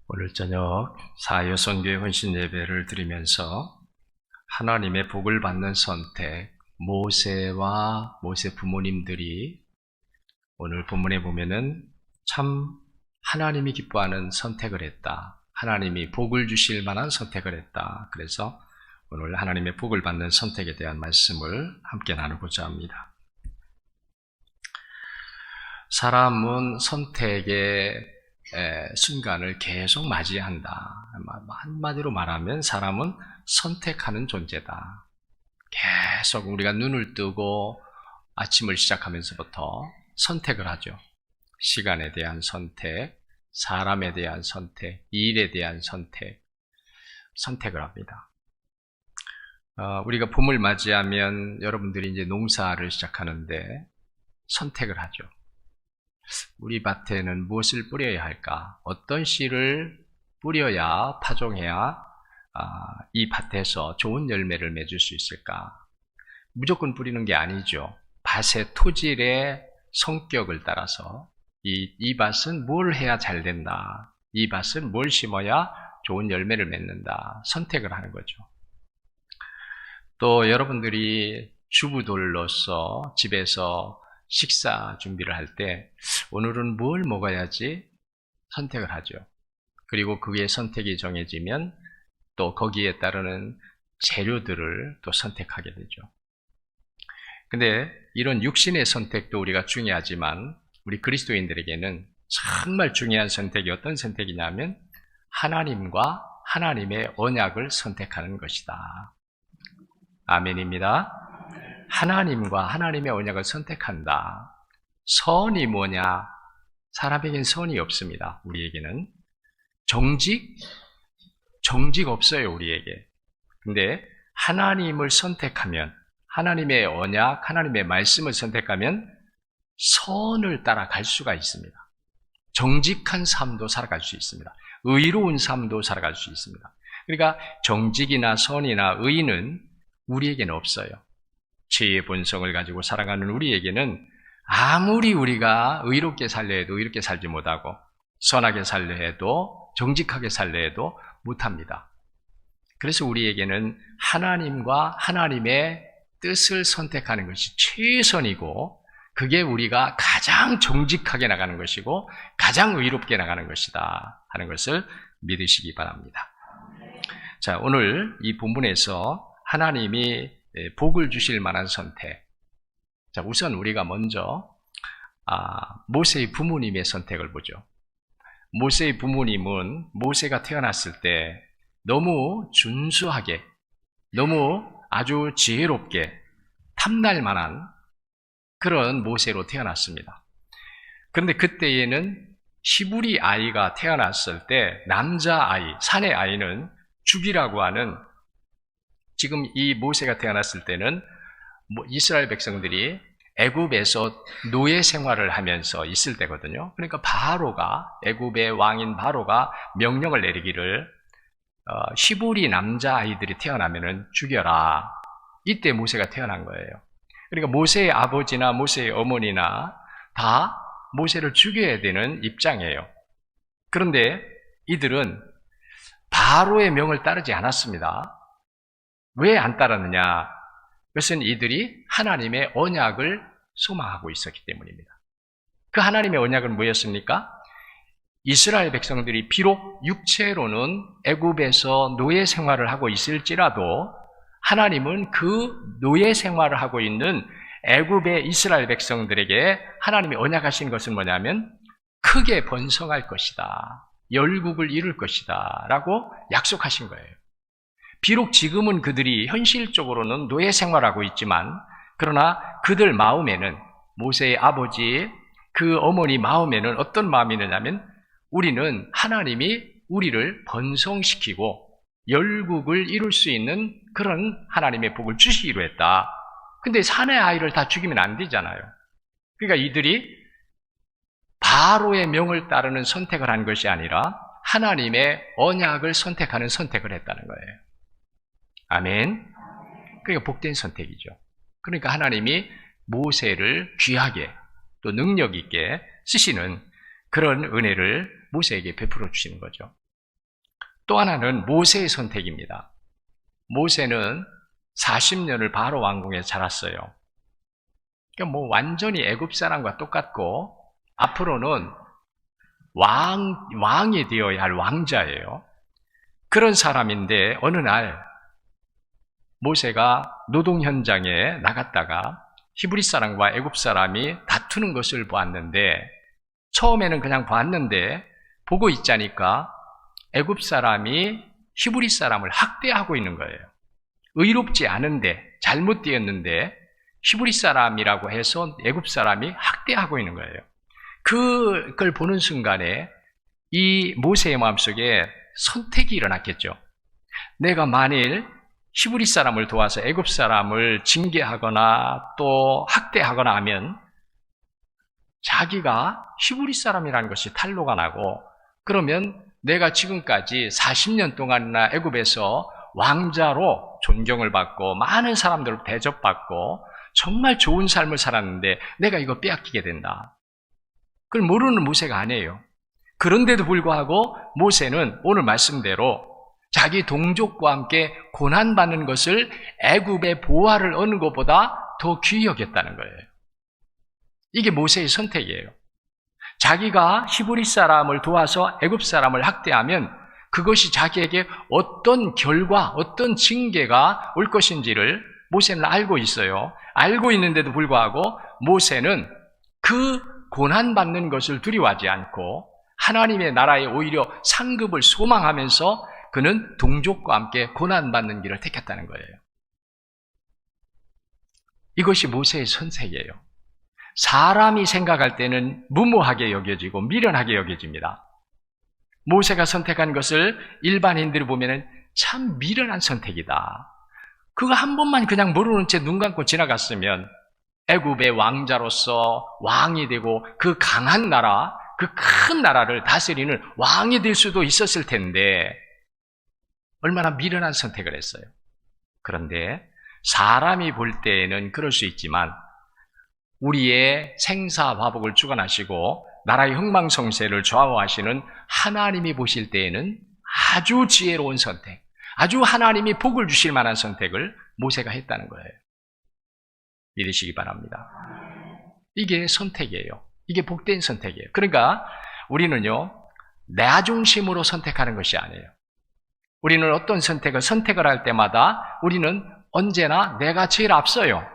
오늘 저녁 사여선교회 헌신 예배를 드리면서 하나님의 복을 받는 선택, 모세와 모세 부모님들이 오늘 본문에 보면은 참 하나님이 기뻐하는 선택을 했다. 하나님이 복을 주실 만한 선택을 했다. 그래서 오늘 하나님의 복을 받는 선택에 대한 말씀을 함께 나누고자 합니다. 사람은 선택의 순간을 계속 맞이한다. 한마디로 말하면 사람은 선택하는 존재다. 계속 우리가 눈을 뜨고 아침을 시작하면서부터 선택을 하죠. 시간에 대한 선택, 사람에 대한 선택, 일에 대한 선택을 합니다. 우리가 봄을 맞이하면 여러분들이 이제 농사를 시작하는데 선택을 하죠. 우리 밭에는 무엇을 뿌려야 할까? 어떤 씨를 뿌려야, 파종해야 이 밭에서 좋은 열매를 맺을 수 있을까? 무조건 뿌리는 게 아니죠. 밭의 토질의 성격을 따라서 이 밭은 뭘 해야 잘 된다. 이 밭은 뭘 심어야 좋은 열매를 맺는다. 선택을 하는 거죠. 또 여러분들이 주부들로서 집에서 식사 준비를 할 때 오늘은 뭘 먹어야지 선택을 하죠. 그리고 그의 선택이 정해지면 또 거기에 따르는 재료들을 또 선택하게 되죠. 근데 이런 육신의 선택도 우리가 중요하지만 우리 그리스도인들에게는 정말 중요한 선택이 어떤 선택이냐면 하나님과 하나님의 언약을 선택하는 것이다. 아멘입니다. 하나님과 하나님의 언약을 선택한다. 선이 뭐냐? 사람에겐 선이 없습니다. 우리에게는. 정직 없어요, 우리에게. 근데 하나님을 선택하면, 하나님의 언약, 하나님의 말씀을 선택하면 선을 따라갈 수가 있습니다. 정직한 삶도 살아갈 수 있습니다. 의로운 삶도 살아갈 수 있습니다. 그러니까 정직이나 선이나 의는 우리에게는 없어요. 죄의 본성을 가지고 살아가는 우리에게는 아무리 우리가 의롭게 살려 해도 의롭게 살지 못하고 선하게 살려 해도 정직하게 살려 해도 못합니다. 그래서 우리에게는 하나님과 하나님의 뜻을 선택하는 것이 최선이고 그게 우리가 가장 정직하게 나가는 것이고 가장 의롭게 나가는 것이다 하는 것을 믿으시기 바랍니다. 자, 오늘 이 본문에서 하나님이 복을 주실 만한 선택. 자, 우선 우리가 먼저 모세의 부모님의 선택을 보죠. 모세의 부모님은 모세가 태어났을 때 너무 준수하게, 너무 아주 지혜롭게 탐날 만한 그런 모세로 태어났습니다. 그런데 그때에는 히브리 아이가 태어났을 때 남자아이, 사내 아이는 죽이라고 하는 지금 이 모세가 태어났을 때는 이스라엘 백성들이 애굽에서 노예 생활을 하면서 있을 때거든요. 그러니까 애굽의 왕인 바로가 명령을 내리기를 히브리 남자아이들이 태어나면은 죽여라. 이때 모세가 태어난 거예요. 그러니까 모세의 아버지나 모세의 어머니나 다 모세를 죽여야 되는 입장이에요. 그런데 이들은 바로의 명을 따르지 않았습니다. 왜 안 따랐느냐? 그것은 이들이 하나님의 언약을 소망하고 있었기 때문입니다. 그 하나님의 언약은 뭐였습니까? 이스라엘 백성들이 비록 육체로는 애굽에서 노예 생활을 하고 있을지라도 하나님은 그 노예 생활을 하고 있는 애굽의 이스라엘 백성들에게 하나님이 언약하신 것은 뭐냐면 크게 번성할 것이다. 열국을 이룰 것이다. 라고 약속하신 거예요. 비록 지금은 그들이 현실적으로는 노예 생활하고 있지만 그러나 그들 마음에는 모세의 아버지 그 어머니 마음에는 어떤 마음이 있느냐면 우리는 하나님이 우리를 번성시키고 열국을 이룰 수 있는 그런 하나님의 복을 주시기로 했다. 근데 사내 아이를 다 죽이면 안 되잖아요. 그러니까 이들이 바로의 명을 따르는 선택을 한 것이 아니라 하나님의 언약을 선택하는 선택을 했다는 거예요. 아멘. 그러니까 복된 선택이죠. 그러니까 하나님이 모세를 귀하게 또 능력 있게 쓰시는 그런 은혜를 모세에게 베풀어 주시는 거죠. 또 하나는 모세의 선택입니다. 모세는 40년을 바로 왕궁에 자랐어요. 그러니까 완전히 애굽 사람과 똑같고 앞으로는 왕이 되어야 할 왕자예요. 그런 사람인데 어느 날 모세가 노동 현장에 나갔다가 히브리 사람과 애굽 사람이 다투는 것을 보았는데 처음에는 그냥 봤는데 보고 있자니까 애굽 사람이 히브리 사람을 학대하고 있는 거예요. 의롭지 않은데 잘못되었는데 히브리 사람이라고 해서 애굽 사람이 학대하고 있는 거예요. 그걸 보는 순간에 이 모세의 마음속에 선택이 일어났겠죠. 내가 만일 히브리 사람을 도와서 애굽 사람을 징계하거나 또 학대하거나 하면 자기가 히브리 사람이라는 것이 탄로가 나고 그러면 내가 지금까지 40년 동안이나 애굽에서 왕자로 존경을 받고 많은 사람들로 대접받고 정말 좋은 삶을 살았는데 내가 이거 빼앗기게 된다. 그걸 모르는 모세가 아니에요. 그런데도 불구하고 모세는 오늘 말씀대로 자기 동족과 함께 고난받는 것을 애굽의 보화를 얻는 것보다 더 귀히 여겼다는 거예요. 이게 모세의 선택이에요. 자기가 히브리 사람을 도와서 애굽 사람을 학대하면 그것이 자기에게 어떤 결과, 어떤 징계가 올 것인지를 모세는 알고 있어요. 알고 있는데도 불구하고 모세는 그 고난받는 것을 두려워하지 않고 하나님의 나라에 오히려 상급을 소망하면서 그는 동족과 함께 고난받는 길을 택했다는 거예요. 이것이 모세의 선택이에요. 사람이 생각할 때는 무모하게 여겨지고 미련하게 여겨집니다. 모세가 선택한 것을 일반인들이 보면 참 미련한 선택이다. 그거 한 번만 그냥 모르는 채 눈 감고 지나갔으면 애굽의 왕자로서 왕이 되고 그 강한 나라, 그 큰 나라를 다스리는 왕이 될 수도 있었을 텐데 얼마나 미련한 선택을 했어요. 그런데 사람이 볼 때에는 그럴 수 있지만 우리의 생사화복을 주관하시고 나라의 흥망성쇠를 좌우하시는 하나님이 보실 때에는 아주 지혜로운 선택, 아주 하나님이 복을 주실 만한 선택을 모세가 했다는 거예요. 믿으시기 바랍니다. 이게 선택이에요. 이게 복된 선택이에요. 그러니까 우리는요, 나 중심으로 선택하는 것이 아니에요. 우리는 어떤 선택을 할 때마다 우리는 언제나 내가 제일 앞서요.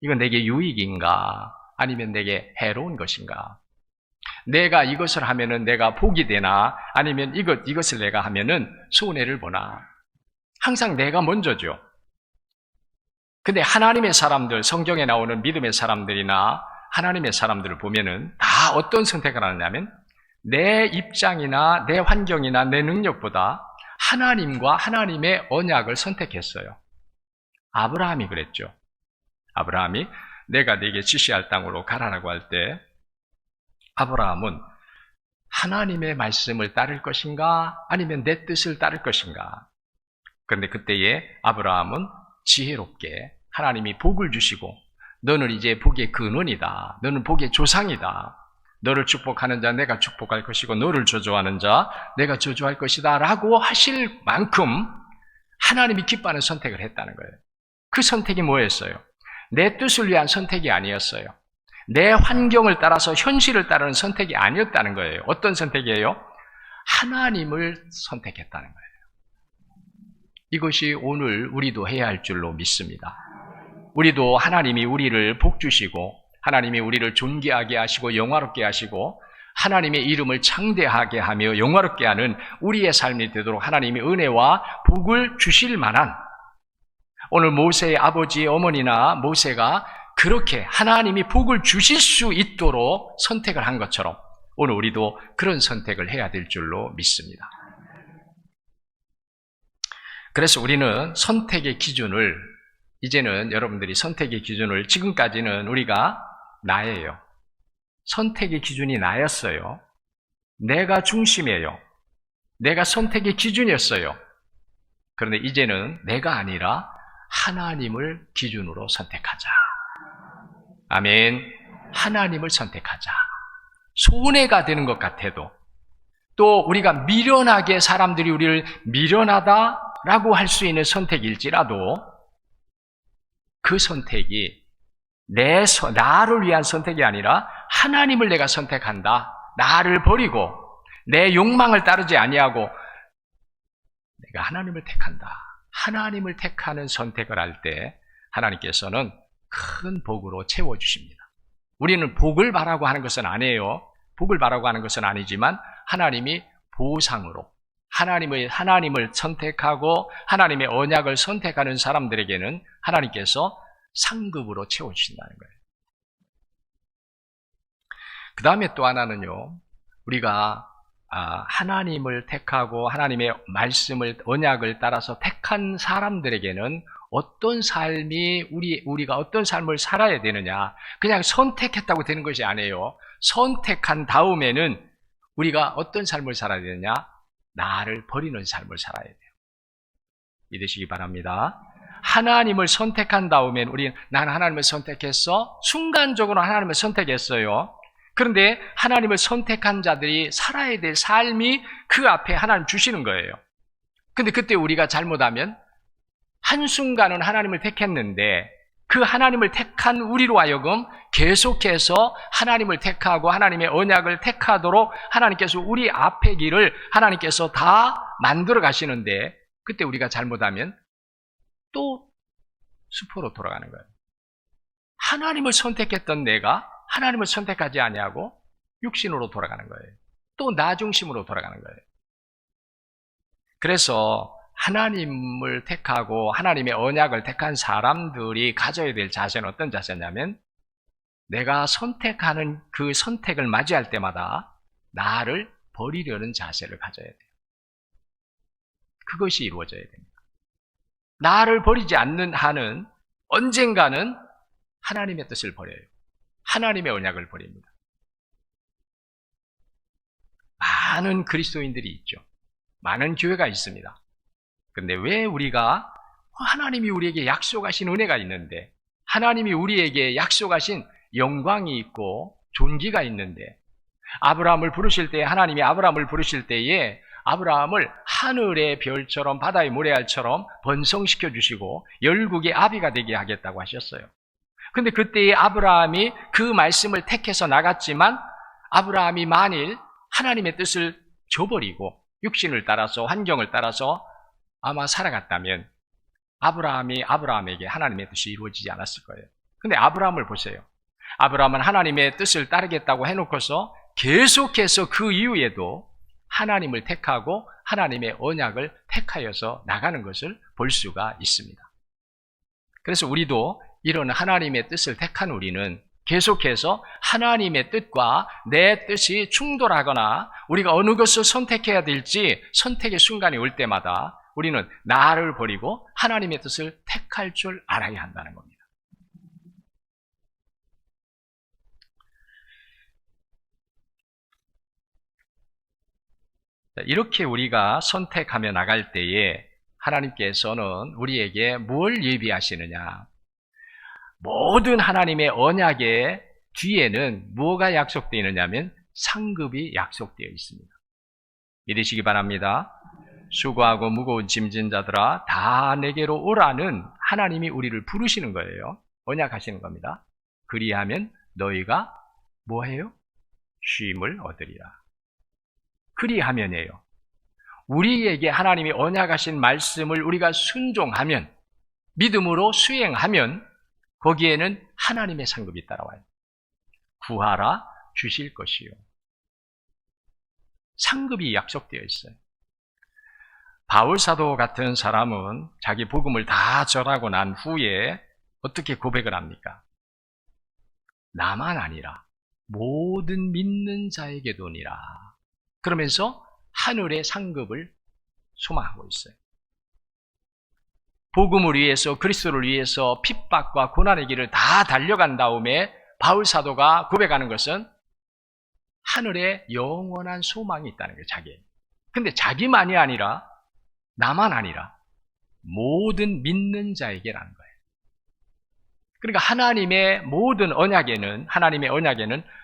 이건 내게 유익인가? 아니면 내게 해로운 것인가? 내가 이것을 하면은 내가 복이 되나? 아니면 이것을 내가 하면은 손해를 보나? 항상 내가 먼저죠. 근데 하나님의 사람들, 성경에 나오는 믿음의 사람들이나 하나님의 사람들을 보면은 다 어떤 선택을 하느냐면 내 입장이나 내 환경이나 내 능력보다 하나님과 하나님의 언약을 선택했어요. 아브라함이 그랬죠. 아브라함이 내가 네게 지시할 땅으로 가라라고 할 때 아브라함은 하나님의 말씀을 따를 것인가 아니면 내 뜻을 따를 것인가. 그런데 그때에 아브라함은 지혜롭게 하나님이 복을 주시고 너는 이제 복의 근원이다. 너는 복의 조상이다. 너를 축복하는 자 내가 축복할 것이고 너를 저주하는 자 내가 저주할 것이다 라고 하실 만큼 하나님이 기뻐하는 선택을 했다는 거예요. 그 선택이 뭐였어요? 내 뜻을 위한 선택이 아니었어요. 내 환경을 따라서 현실을 따르는 선택이 아니었다는 거예요. 어떤 선택이에요? 하나님을 선택했다는 거예요. 이것이 오늘 우리도 해야 할 줄로 믿습니다. 우리도 하나님이 우리를 복주시고 하나님이 우리를 존귀하게 하시고 영화롭게 하시고 하나님의 이름을 창대하게 하며 영화롭게 하는 우리의 삶이 되도록 하나님이 은혜와 복을 주실 만한 오늘 모세의 아버지 어머니나 모세가 그렇게 하나님이 복을 주실 수 있도록 선택을 한 것처럼 오늘 우리도 그런 선택을 해야 될 줄로 믿습니다. 그래서 우리는 선택의 기준을 이제는 여러분들이 선택의 기준을 지금까지는 우리가 나예요. 선택의 기준이 나였어요. 내가 중심이에요. 내가 선택의 기준이었어요. 그런데 이제는 내가 아니라 하나님을 기준으로 선택하자. 아멘. 하나님을 선택하자. 손해가 되는 것 같아도 또 우리가 미련하게 사람들이 우리를 미련하다라고 할 수 있는 선택일지라도 그 선택이 나를 위한 선택이 아니라 하나님을 내가 선택한다. 나를 버리고 내 욕망을 따르지 아니하고 내가 하나님을 택한다. 하나님을 택하는 선택을 할 때 하나님께서는 큰 복으로 채워주십니다. 우리는 복을 바라고 하는 것은 아니에요. 복을 바라고 하는 것은 아니지만 하나님이 보상으로 하나님을 선택하고 하나님의 언약을 선택하는 사람들에게는 하나님께서 상급으로 채워주신다는 거예요. 그 다음에 또 하나는요, 우리가 하나님을 택하고 하나님의 말씀을, 언약을 따라서 택한 사람들에게는 어떤 삶이, 우리가 어떤 삶을 살아야 되느냐, 그냥 선택했다고 되는 것이 아니에요. 선택한 다음에는 우리가 어떤 삶을 살아야 되느냐, 나를 버리는 삶을 살아야 돼요. 믿으시기 바랍니다. 하나님을 선택한 다음엔 나는 하나님을 선택했어. 순간적으로 하나님을 선택했어요. 그런데 하나님을 선택한 자들이 살아야 될 삶이 그 앞에 하나님 주시는 거예요. 근데 그때 우리가 잘못하면 한순간은 하나님을 택했는데 그 하나님을 택한 우리로 하여금 계속해서 하나님을 택하고 하나님의 언약을 택하도록 하나님께서 우리 앞의 길을 하나님께서 다 만들어 가시는데 그때 우리가 잘못하면 또 수포로 돌아가는 거예요. 하나님을 선택했던 내가 하나님을 선택하지 아니하고 육신으로 돌아가는 거예요. 또 나 중심으로 돌아가는 거예요. 그래서 하나님을 택하고 하나님의 언약을 택한 사람들이 가져야 될 자세는 어떤 자세냐면 내가 선택하는 그 선택을 맞이할 때마다 나를 버리려는 자세를 가져야 돼요. 그것이 이루어져야 됩니다. 나를 버리지 않는 한은 언젠가는 하나님의 뜻을 버려요. 하나님의 언약을 버립니다. 많은 그리스도인들이 있죠. 많은 교회가 있습니다. 근데 왜 우리가 하나님이 우리에게 약속하신 은혜가 있는데 하나님이 우리에게 약속하신 영광이 있고 존귀가 있는데 아브라함을 부르실 때 하나님이 아브라함을 부르실 때에 아브라함을 하늘의 별처럼 바다의 모래알처럼 번성시켜 주시고 열국의 아비가 되게 하겠다고 하셨어요. 근데 그때의 아브라함이 그 말씀을 택해서 나갔지만 아브라함이 만일 하나님의 뜻을 저버리고 육신을 따라서 환경을 따라서 아마 살아갔다면 아브라함에게 하나님의 뜻이 이루어지지 않았을 거예요. 근데 아브라함을 보세요. 아브라함은 하나님의 뜻을 따르겠다고 해놓고서 계속해서 그 이후에도 하나님을 택하고 하나님의 언약을 택하여서 나가는 것을 볼 수가 있습니다. 그래서 우리도 이런 하나님의 뜻을 택한 우리는 계속해서 하나님의 뜻과 내 뜻이 충돌하거나 우리가 어느 것을 선택해야 될지 선택의 순간이 올 때마다 우리는 나를 버리고 하나님의 뜻을 택할 줄 알아야 한다는 겁니다. 이렇게 우리가 선택하며 나갈 때에 하나님께서는 우리에게 뭘 예비하시느냐? 모든 하나님의 언약의 뒤에는 뭐가 약속되어 있느냐면 상급이 약속되어 있습니다. 믿으시기 바랍니다. 수고하고 무거운 짐진 자들아 다 내게로 오라는 하나님이 우리를 부르시는 거예요. 언약하시는 겁니다. 그리하면 너희가 뭐해요? 쉼을 얻으리라. 그리하면이에요. 우리에게 하나님이 언약하신 말씀을 우리가 순종하면 믿음으로 수행하면 거기에는 하나님의 상급이 따라와요. 구하라 주실 것이요. 상급이 약속되어 있어요. 바울 사도 같은 사람은 자기 복음을 다 전하고 난 후에 어떻게 고백을 합니까? 나만 아니라 모든 믿는 자에게도니라. 그러면서 하늘의 상급을 소망하고 있어요. 복음을 위해서 그리스도를 위해서 핍박과 고난의 길을 다 달려간 다음에 바울 사도가 고백하는 것은 하늘에 영원한 소망이 있다는 거예요. 자기에게. 근데 자기만이 아니라 나만 아니라 모든 믿는 자에게라는 거예요. 그러니까 하나님의 모든 언약에는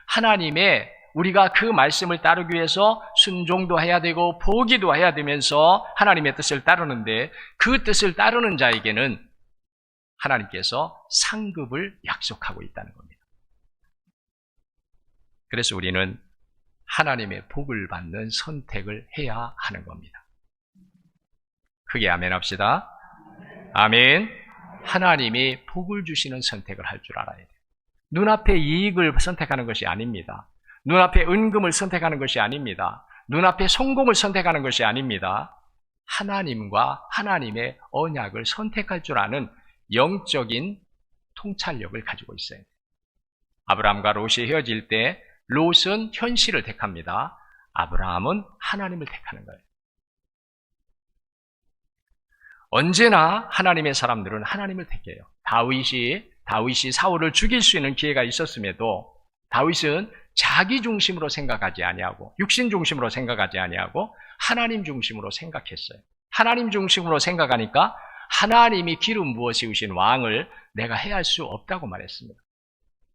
하나님의 우리가 그 말씀을 따르기 위해서 순종도 해야 되고 포기도 해야 되면서 하나님의 뜻을 따르는데, 그 뜻을 따르는 자에게는 하나님께서 상급을 약속하고 있다는 겁니다. 그래서 우리는 하나님의 복을 받는 선택을 해야 하는 겁니다. 크게 아멘 합시다. 아멘. 하나님이 복을 주시는 선택을 할 줄 알아야 돼요. 눈앞의 이익을 선택하는 것이 아닙니다. 눈앞의 은금을 선택하는 것이 아닙니다. 눈앞의 성공을 선택하는 것이 아닙니다. 하나님과 하나님의 언약을 선택할 줄 아는 영적인 통찰력을 가지고 있어요. 아브라함과 롯이 헤어질 때 롯은 현실을 택합니다. 아브라함은 하나님을 택하는 거예요. 언제나 하나님의 사람들은 하나님을 택해요. 다윗이 사울을 죽일 수 있는 기회가 있었음에도 다윗은 자기 중심으로 생각하지 아니하고 육신 중심으로 생각하지 아니하고 하나님 중심으로 생각했어요. 하나님 중심으로 생각하니까 하나님이 기름 부어 세우신 왕을 내가 해할 수 없다고 말했습니다.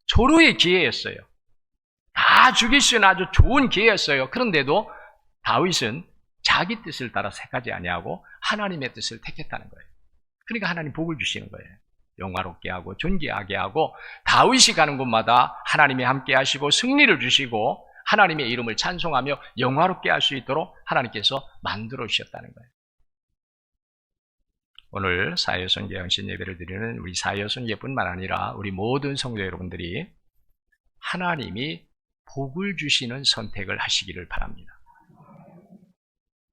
조로의 기회였어요. 다 죽일 수 있는 아주 좋은 기회였어요. 그런데도 다윗은 자기 뜻을 따라 택하지 아니하고 하나님의 뜻을 택했다는 거예요. 그러니까 하나님 복을 주시는 거예요. 영화롭게 하고 존귀하게 하고 다윗이 가는 곳마다 하나님이 함께 하시고 승리를 주시고 하나님의 이름을 찬송하며 영화롭게 할 수 있도록 하나님께서 만들어 주셨다는 거예요. 오늘 사여손 개양신 예배를 드리는 우리 사여손 예뿐만 아니라 우리 모든 성도 여러분들이 하나님이 복을 주시는 선택을 하시기를 바랍니다.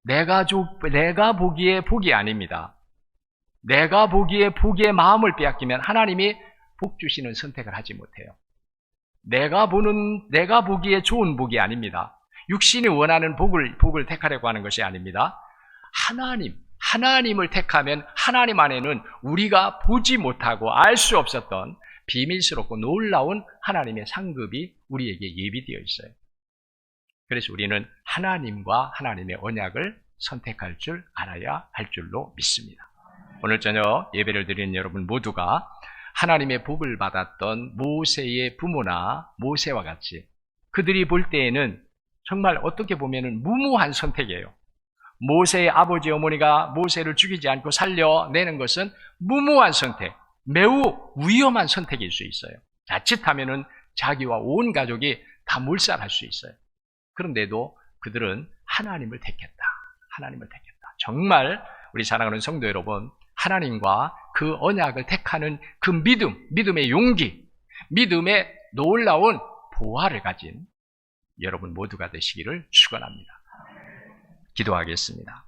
내가 보기에 복이 아닙니다. 내가 보기에 복의 마음을 빼앗기면 하나님이 복 주시는 선택을 하지 못해요. 내가 보기에 좋은 복이 아닙니다. 육신이 원하는 복을 택하려고 하는 것이 아닙니다. 하나님을 택하면 하나님 안에는 우리가 보지 못하고 알 수 없었던 비밀스럽고 놀라운 하나님의 상급이 우리에게 예비되어 있어요. 그래서 우리는 하나님과 하나님의 언약을 선택할 줄 알아야 할 줄로 믿습니다. 오늘 저녁 예배를 드리는 여러분 모두가 하나님의 복을 받았던 모세의 부모나 모세와 같이 그들이 볼 때에는 정말 어떻게 보면 무모한 선택이에요. 모세의 아버지 어머니가 모세를 죽이지 않고 살려내는 것은 무모한 선택, 매우 위험한 선택일 수 있어요. 자칫하면은 자기와 온 가족이 다 몰살할 수 있어요. 그런데도 그들은 하나님을 택했다. 하나님을 택했다. 정말 우리 사랑하는 성도 여러분, 하나님과 그 언약을 택하는 그 믿음의 용기, 믿음의 놀라운 보화를 가진 여러분 모두가 되시기를 축원합니다. 기도하겠습니다.